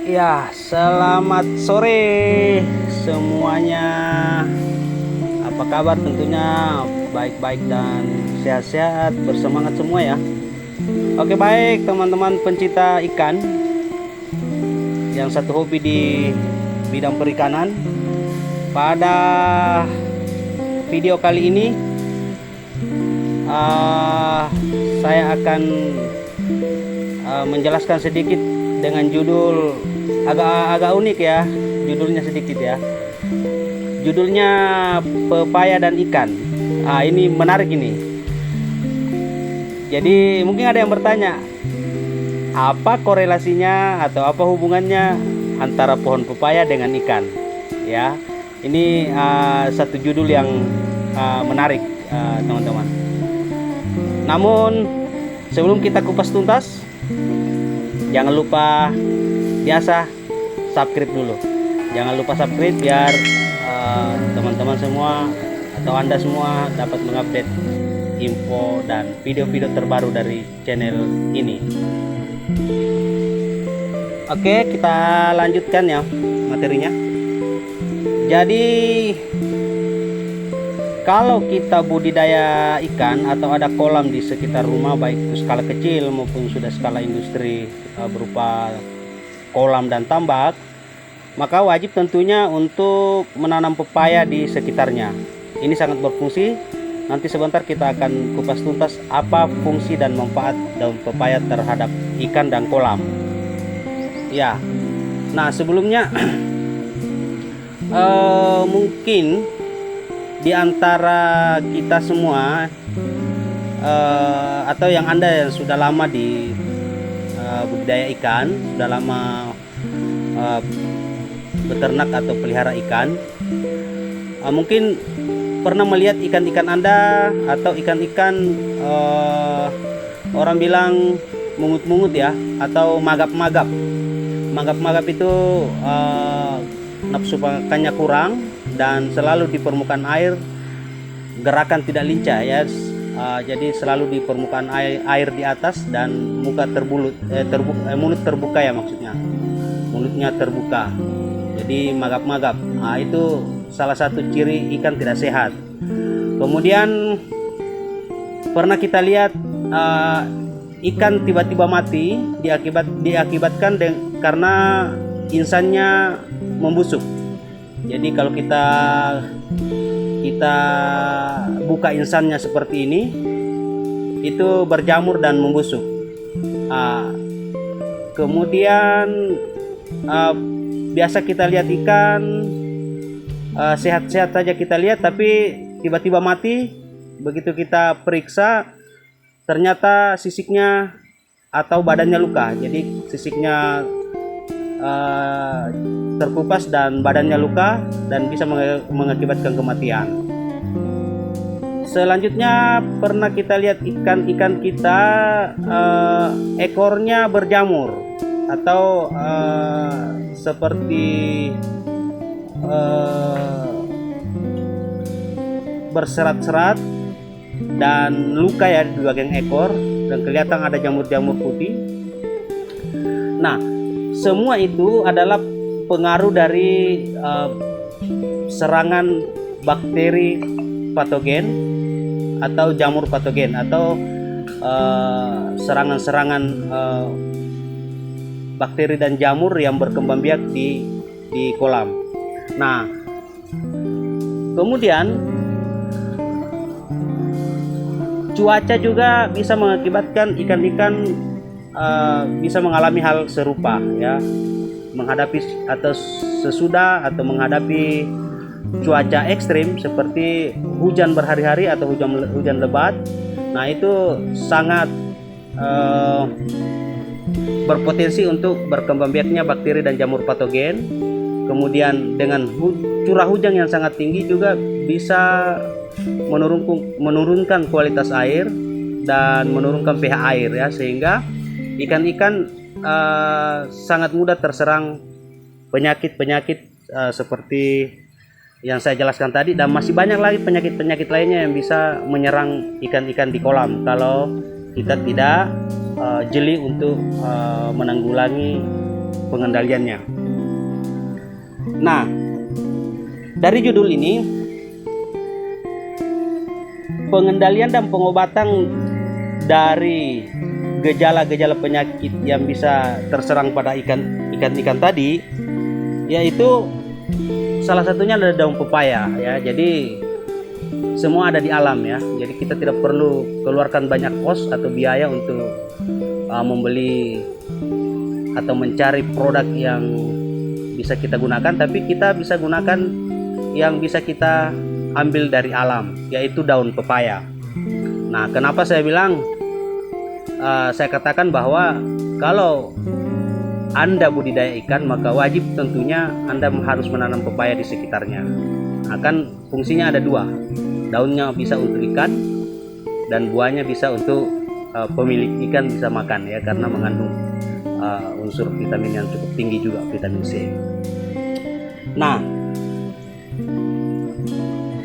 Ya, selamat sore semuanya. Apa kabar? Tentunya baik-baik dan sehat-sehat, bersemangat semua ya. Oke, baik teman-teman pencinta ikan yang satu hobi di bidang perikanan. Pada video kali ini saya akan menjelaskan sedikit dengan judul agak unik ya, judulnya sedikit ya. Judulnya pepaya dan ikan. Ini menarik ini. Jadi mungkin ada yang bertanya, apa korelasinya atau apa hubungannya antara pohon pepaya dengan ikan? Ya, ini satu judul yang menarik, teman-teman. Namun sebelum kita kupas tuntas, jangan lupa biasa subscribe dulu. Jangan lupa subscribe biar teman-teman semua atau Anda semua dapat mengupdate info dan video-video terbaru dari channel ini. Oke, kita lanjutkan ya materinya. Jadi kalau kita budidaya ikan atau ada kolam di sekitar rumah, baik itu skala kecil maupun sudah skala industri berupa kolam dan tambak, maka wajib tentunya untuk menanam pepaya di sekitarnya. Ini sangat berfungsi. Nanti sebentar kita akan kupas tuntas apa fungsi dan manfaat daun pepaya terhadap ikan dan kolam. Ya, nah sebelumnya mungkin di antara kita semua atau yang Anda yang sudah lama di budidaya ikan, sudah lama beternak atau pelihara ikan, mungkin pernah melihat ikan-ikan Anda atau ikan-ikan orang bilang mungut-mungut ya, atau magap-magap. Magap-magap itu nafsu makannya kurang dan selalu di permukaan air, gerakan tidak lincah ya. Jadi selalu di permukaan air di atas dan muka mulut terbuka ya, maksudnya mulutnya terbuka. Jadi magap-magap. Itu salah satu ciri ikan tidak sehat. Kemudian pernah kita lihat ikan tiba-tiba mati diakibatkan karena insannya membusuk. Jadi kalau kita buka insannya seperti ini, itu berjamur dan membusuk. Kemudian biasa kita lihat ikan sehat-sehat saja kita lihat, tapi tiba-tiba mati. Begitu kita periksa, ternyata sisiknya atau badannya luka. Jadi sisiknya terkupas dan badannya luka dan bisa mengakibatkan kematian. Selanjutnya pernah kita lihat ikan-ikan kita ekornya berjamur atau seperti berserat-serat dan luka ya di bagian ekor dan kelihatan ada jamur-jamur putih. Nah, semua itu adalah pengaruh dari serangan bakteri patogen atau jamur patogen atau serangan-serangan bakteri dan jamur yang berkembang biak di kolam. Nah, kemudian cuaca juga bisa mengakibatkan ikan-ikan bisa mengalami hal serupa ya, menghadapi atau sesudah atau menghadapi cuaca ekstrim seperti hujan berhari-hari atau hujan lebat. Nah, itu sangat berpotensi untuk berkembang biaknya bakteri dan jamur patogen. Kemudian dengan curah hujan yang sangat tinggi juga bisa menurunkan kualitas air dan menurunkan pH air ya, sehingga ikan-ikan sangat mudah terserang penyakit-penyakit seperti yang saya jelaskan tadi, dan masih banyak lagi penyakit-penyakit lainnya yang bisa menyerang ikan-ikan di kolam kalau kita tidak jeli untuk menanggulangi pengendaliannya. Nah, dari judul ini, pengendalian dan pengobatan dari gejala-gejala penyakit yang bisa terserang pada ikan tadi, yaitu salah satunya adalah daun pepaya ya. Jadi semua ada di alam ya. Jadi kita tidak perlu keluarkan banyak kos atau biaya untuk membeli atau mencari produk yang bisa kita gunakan, tapi kita bisa gunakan yang bisa kita ambil dari alam, yaitu daun pepaya. Nah, kenapa saya bilang saya katakan bahwa kalau Anda budidaya ikan, maka wajib tentunya Anda harus menanam pepaya di sekitarnya. Akan fungsinya ada dua, daunnya bisa untuk ikan dan buahnya bisa untuk pemilik ikan bisa makan ya, karena mengandung unsur vitamin yang cukup tinggi juga, vitamin C. Nah,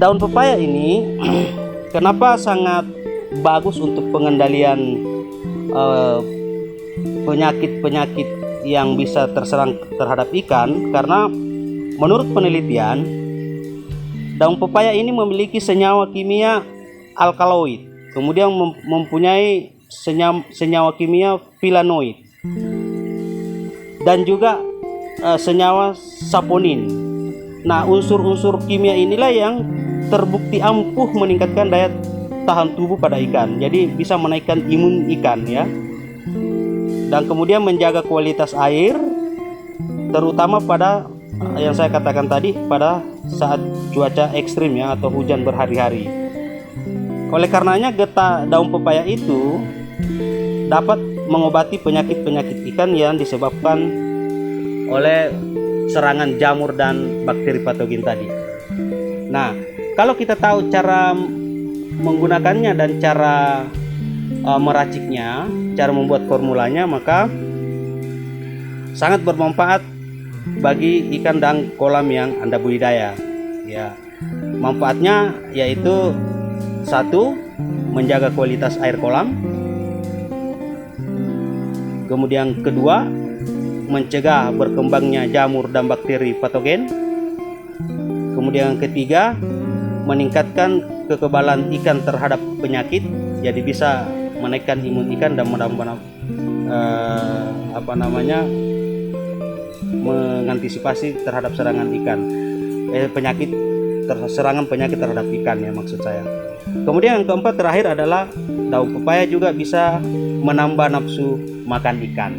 daun pepaya ini kenapa sangat bagus untuk pengendalian penyakit-penyakit yang bisa terserang terhadap ikan? Karena menurut penelitian, daun pepaya ini memiliki senyawa kimia alkaloid, kemudian mempunyai senyawa kimia flavonoid dan juga senyawa saponin. Nah, unsur-unsur kimia inilah yang terbukti ampuh meningkatkan daya tahan tubuh pada ikan, jadi bisa menaikkan imun ikan ya, dan kemudian menjaga kualitas air, terutama pada yang saya katakan tadi, pada saat cuaca ekstrim ya, atau hujan berhari-hari. Oleh karenanya getah daun pepaya itu dapat mengobati penyakit-penyakit ikan yang disebabkan oleh serangan jamur dan bakteri patogen tadi. Nah, kalau kita tahu cara menggunakannya dan cara meraciknya, cara membuat formulanya, maka sangat bermanfaat bagi ikan dan kolam yang Anda budidaya ya. Manfaatnya yaitu satu, menjaga kualitas air kolam. Kemudian kedua, mencegah berkembangnya jamur dan bakteri patogen. Kemudian ketiga, meningkatkan kekebalan ikan terhadap penyakit, jadi bisa menaikkan imun ikan dan mengantisipasi terhadap serangan ikan, serangan penyakit terhadap ikan ya, maksud saya. Kemudian yang keempat terakhir adalah daun pepaya juga bisa menambah nafsu makan ikan.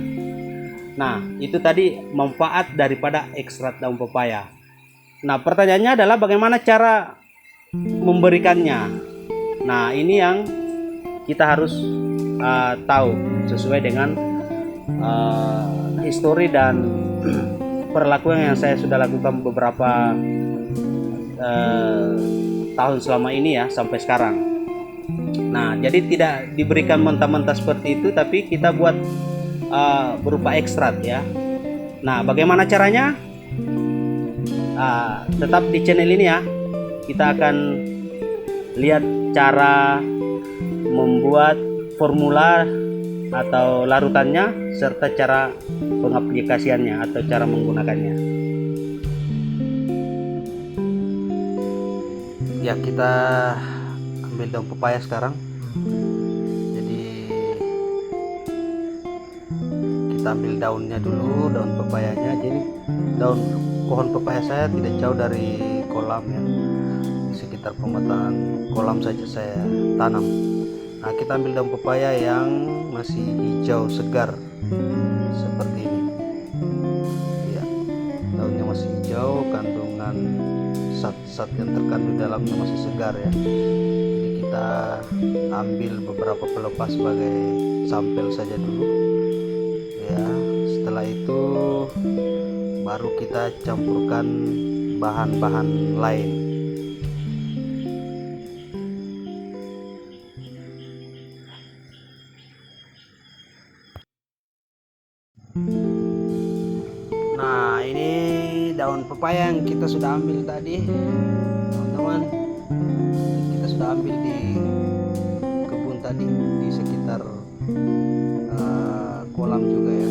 Nah, itu tadi manfaat daripada ekstrak daun pepaya. Nah, pertanyaannya adalah bagaimana cara memberikannya. Nah, ini yang kita harus tahu sesuai dengan histori dan perlakuan yang saya sudah lakukan beberapa tahun selama ini ya, sampai sekarang. Nah, jadi tidak diberikan mentah-mentah seperti itu, tapi kita buat berupa ekstrak ya. Nah, bagaimana caranya? Tetap di channel ini ya. Kita akan lihat cara membuat formula atau larutannya, serta cara pengaplikasiannya atau cara menggunakannya. Ya, kita ambil daun pepaya sekarang. Jadi kita ambil daunnya dulu, daun pepayanya. Jadi daun pohon pepaya saya tidak jauh dari kolam ya, sekitar pemetaan kolam saja saya tanam. Nah, kita ambil daun pepaya yang masih hijau segar seperti ini ya, daunnya masih hijau, kandungan zat-zat yang terkandung dalamnya masih segar ya. Jadi kita ambil beberapa pelepas sebagai sampel saja dulu ya. Setelah itu baru kita campurkan bahan-bahan lain. Nah, ini daun pepaya yang kita sudah ambil tadi, teman-teman. Kita sudah ambil di kebun tadi, di sekitar kolam juga ya.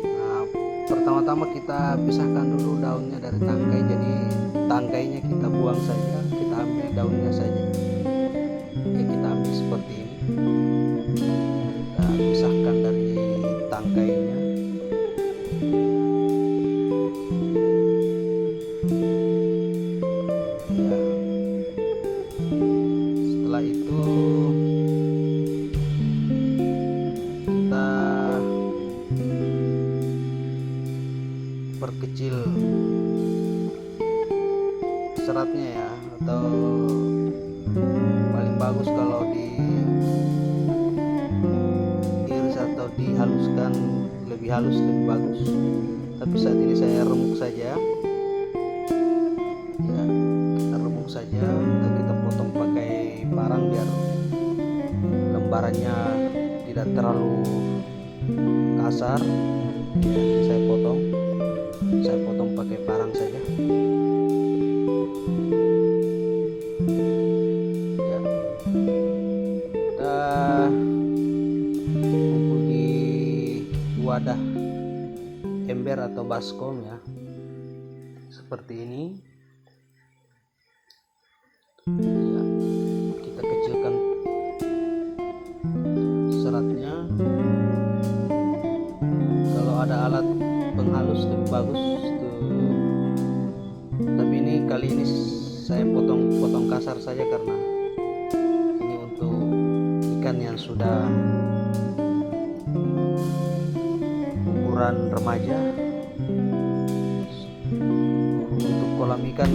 Nah, pertama kita pisahkan dulu daunnya dari tangkai. Jadi tangkainya kita buang saja, kita ambil daunnya saja. Ya, kita ambil seperti ini, kita pisahkan dari tangkainya. Ya, setelah itu kita perkecil seratnya ya, atau paling bagus kalau diiris atau dihaluskan, lebih halus lebih bagus. Tapi saat ini saya remuk saja ya, kita remuk saja dan kita potong pakai parang biar lembarannya tidak terlalu kasar ya. Saya potong pakai parang saja ya. Kita kumpul di wadah ember atau baskom ya, seperti ini ya. Kita kecilkan seratnya. Kalau ada alat penghalus lebih bagus tuh. Tapi kali ini saya potong kasar saja karena ini untuk ikan yang sudah ukuran remaja. Untuk kolam ikan,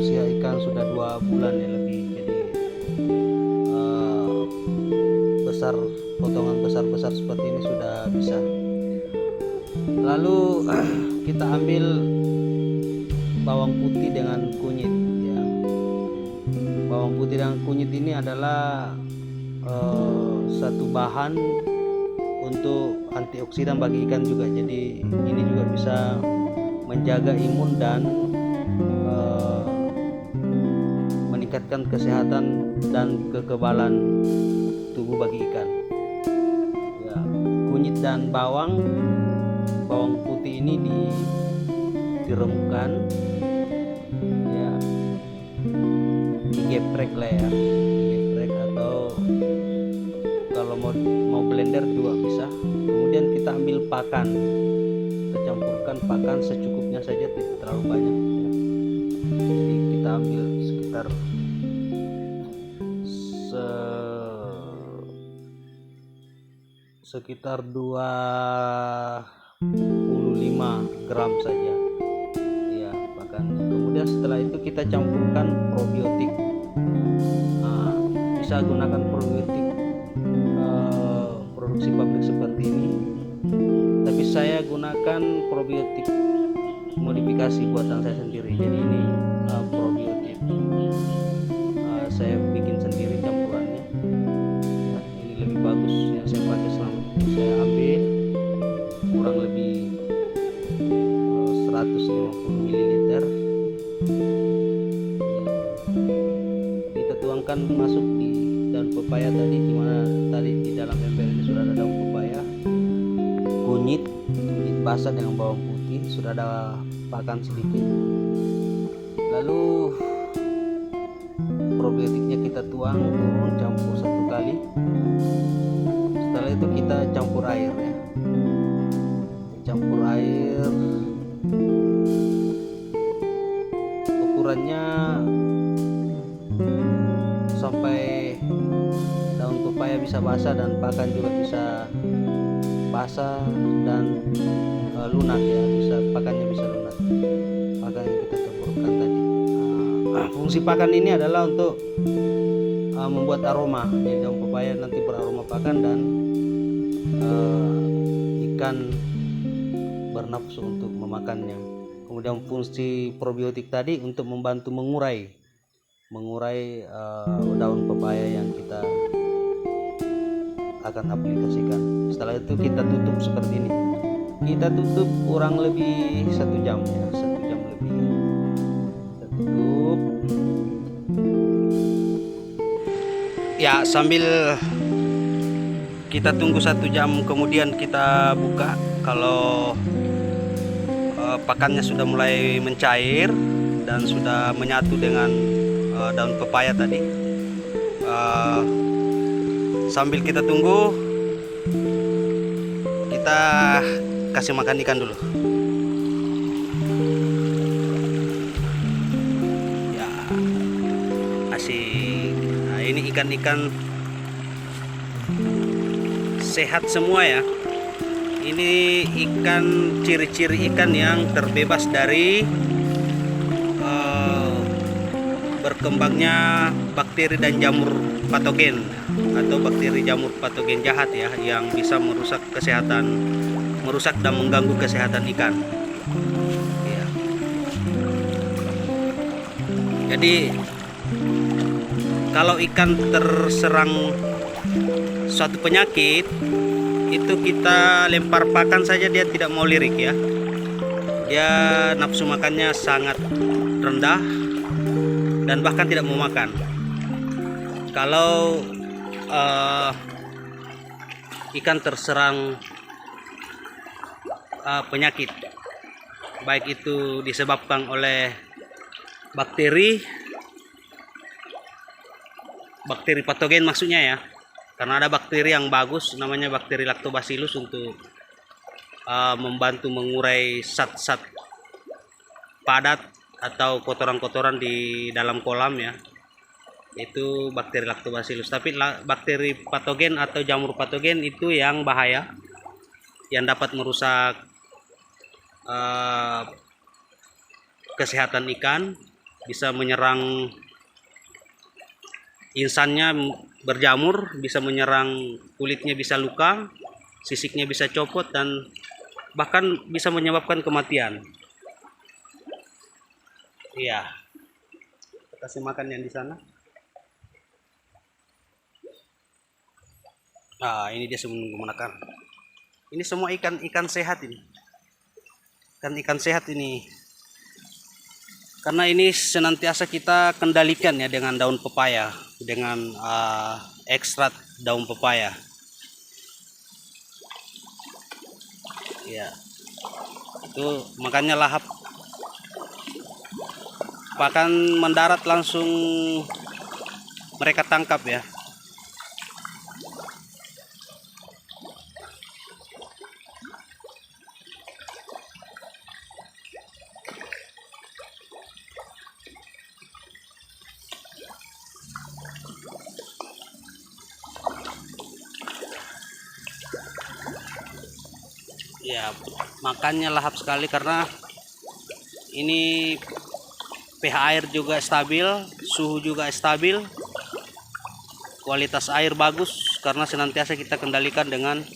usia ikan sudah 2 bulan ya lebih. Jadi potongan besar seperti ini sudah bisa. Lalu kita ambil bawang putih dengan kunyit ya. Bawang putih dengan kunyit ini adalah satu bahan untuk antioksidan bagi ikan juga. Jadi ini juga bisa menjaga imun dan meningkatkan kesehatan dan kekebalan tubuh bagi ikan ya. Kunyit dan bawang putih ini diremukkan ya, digeprek lah ya, digeprek, atau kalau mau blender juga bisa. Kemudian kita ambil pakan, kita campurkan pakan secukupnya saja, tidak terlalu banyak ya. Jadi kita ambil sekitar 25 gram saja ya pakannya. Kemudian setelah itu kita campurkan probiotik. Bisa gunakan probiotik produksi pabrik seperti ini, tapi saya gunakan probiotik modifikasi buatan saya sendiri. Jadi ini probiotik saya bikin sendiri campurannya ya. Ini lebih bagus yang saya pakai selama ini. Saya ambil kurang lebih 150 ml. Kita tuangkan masuk di daun pepaya tadi, dimana tadi di dalam ember ini sudah ada daun pepaya, kunyit basah dengan bawang putih, sudah ada pakan sedikit. Lalu probiotiknya kita tuang, campur satu kali. Setelah itu kita campur air ya. Campur air, ukurannya sampai daun pepaya bisa basah dan pakan juga bisa basah dan lunak ya, pakannya bisa lunak, pakan yang kita campurkan tadi. Fungsi pakan ini adalah untuk membuat aroma. Jadi daun pepaya nanti beraroma pakan dan ikan bernafsu untuk memakannya. Kemudian fungsi probiotik tadi untuk membantu mengurai daun pepaya yang kita akan aplikasikan. Setelah itu kita tutup seperti ini. Kita tutup kurang lebih 1 jam ya, 1 jam lebih. Kita tutup. Ya, sambil kita tunggu 1 jam kemudian kita buka. Kalau pakannya sudah mulai mencair dan sudah menyatu dengan daun pepaya tadi. Sambil kita tunggu, kita kasih makan ikan dulu. Ya, asik. Nah, ini ikan-ikan sehat semua ya. Ini ikan, ciri-ciri ikan yang terbebas dari berkembangnya bakteri dan jamur patogen atau bakteri jamur patogen jahat ya, yang bisa merusak dan mengganggu kesehatan ikan. Ya. Jadi kalau ikan terserang suatu penyakit, itu kita lempar pakan saja dia tidak mau lirik ya. Dia nafsu makannya sangat rendah dan bahkan tidak mau makan. Kalau ikan terserang penyakit, baik itu disebabkan oleh bakteri patogen maksudnya ya, karena ada bakteri yang bagus namanya bakteri lactobacillus untuk membantu mengurai zat-zat padat atau kotoran-kotoran di dalam kolam ya, itu bakteri lactobacillus. Tapi bakteri patogen atau jamur patogen itu yang bahaya, yang dapat merusak kesehatan ikan, bisa menyerang insannya berjamur, bisa menyerang kulitnya, bisa luka, sisiknya bisa copot, dan bahkan bisa menyebabkan kematian. Iya, kita kasih makan yang di sana. Nah, ini dia sebelum menggunakan. Ini semua ikan sehat ini. Ikan sehat ini. Karena ini senantiasa kita kendalikan ya dengan daun pepaya, dengan ekstrak daun pepaya. Ya, itu makanya lahap. Bahkan mendarat langsung mereka tangkap ya. Ya, makannya lahap sekali karena ini pH air juga stabil, suhu juga stabil, kualitas air bagus karena senantiasa kita kendalikan dengan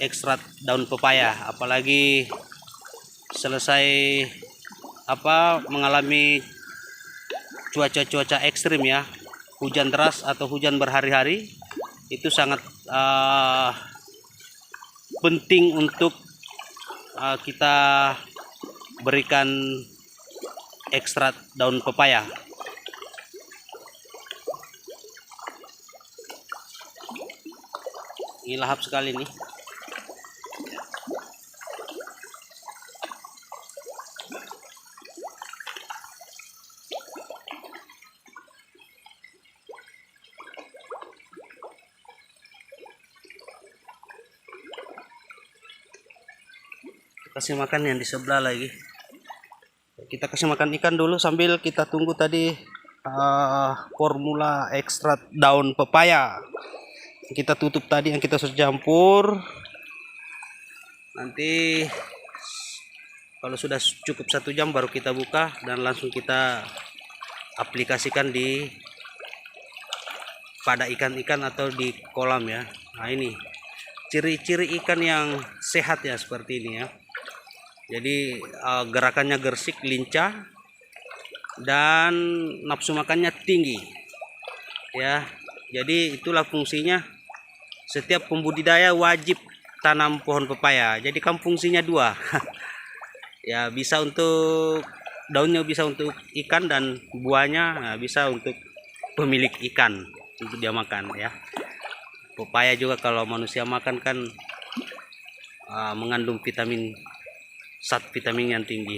ekstrak daun pepaya. Apalagi selesai mengalami cuaca ekstrim ya, hujan deras atau hujan berhari-hari, itu sangat penting untuk kita berikan ekstrak daun pepaya. Ini lahap sekali nih. Kasih makan yang di sebelah lagi. Kita kasih makan ikan dulu sambil kita tunggu tadi formula ekstrak daun pepaya. Kita tutup tadi yang kita sudah campur. Nanti kalau sudah cukup 1 jam baru kita buka dan langsung kita aplikasikan pada ikan-ikan atau di kolam ya. Nah, ini ciri-ciri ikan yang sehat ya, seperti ini ya. Jadi gerakannya gersik, lincah, dan nafsu makannya tinggi ya. Jadi itulah fungsinya. Setiap pembudidaya wajib tanam pohon pepaya. Jadi kan fungsinya 2 ya, bisa untuk daunnya, bisa untuk ikan, dan buahnya bisa untuk pemilik ikan untuk dia makan ya. Pepaya juga kalau manusia makan kan mengandung vitamin zat vitamin yang tinggi.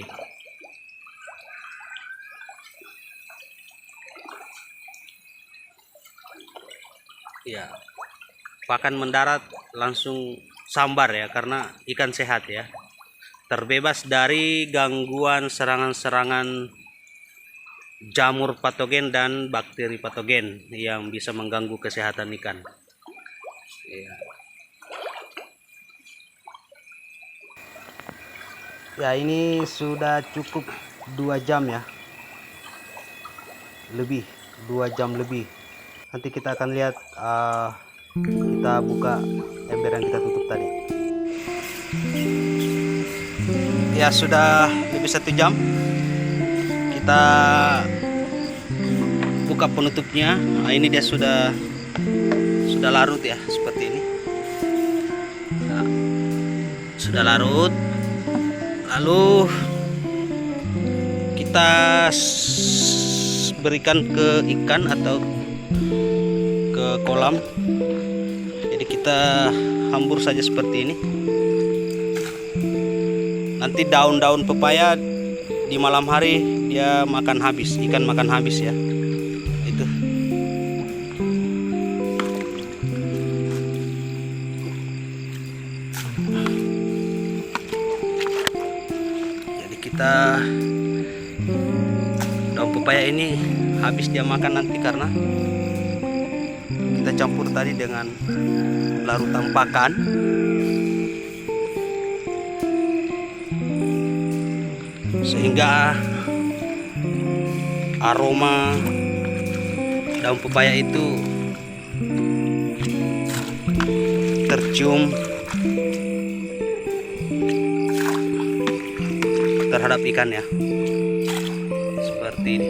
Ya, pakan mendarat langsung sambar ya, karena ikan sehat ya, terbebas dari gangguan serangan-serangan jamur patogen dan bakteri patogen yang bisa mengganggu kesehatan ikan. Ya. Ya, ini sudah cukup 2 jam ya, lebih 2 jam lebih. Nanti kita akan lihat, kita buka ember yang kita tutup tadi. Ya, sudah lebih 1 jam. Kita buka penutupnya. Nah, ini dia sudah larut ya, seperti ini. Nah, sudah larut. Lalu kita berikan ke ikan atau ke kolam. Jadi kita hambur saja seperti ini. Nanti daun-daun pepaya di malam hari dia makan habis, ikan makan habis ya. Itu. Jadi kita daun pepaya ini habis dia makan nanti, karena kita campur tadi dengan larutan pakan. Sehingga aroma daun pepaya itu tercium terhadap ikan ya, seperti ini.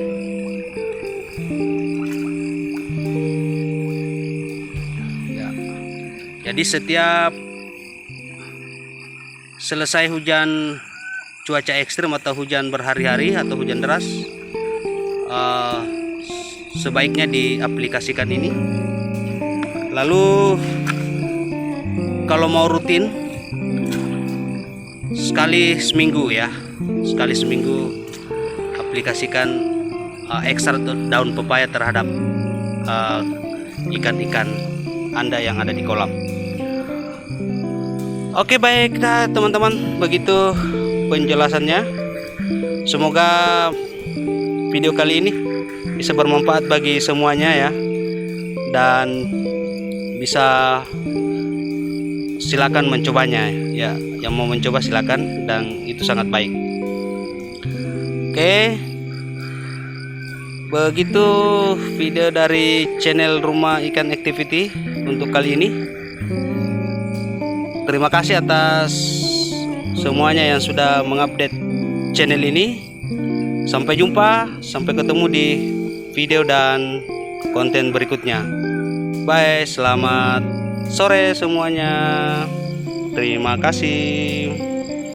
Ya. Jadi setiap selesai hujan cuaca ekstrim atau hujan berhari-hari atau hujan deras, sebaiknya diaplikasikan ini. Lalu kalau mau rutin, sekali seminggu ya, sekali seminggu aplikasikan ekstrak daun pepaya terhadap ikan-ikan Anda yang ada di kolam. Oke, baik teman-teman, begitu penjelasannya. Semoga video kali ini bisa bermanfaat bagi semuanya ya, dan bisa silakan mencobanya ya. Yang mau mencoba silakan, dan itu sangat baik. Oke, begitu video dari channel Rumah Ikan Activity untuk kali ini. Terima kasih atas semuanya yang sudah mengupdate channel ini. Sampai jumpa, sampai ketemu di video dan konten berikutnya. Bye, selamat sore semuanya. Terima kasih.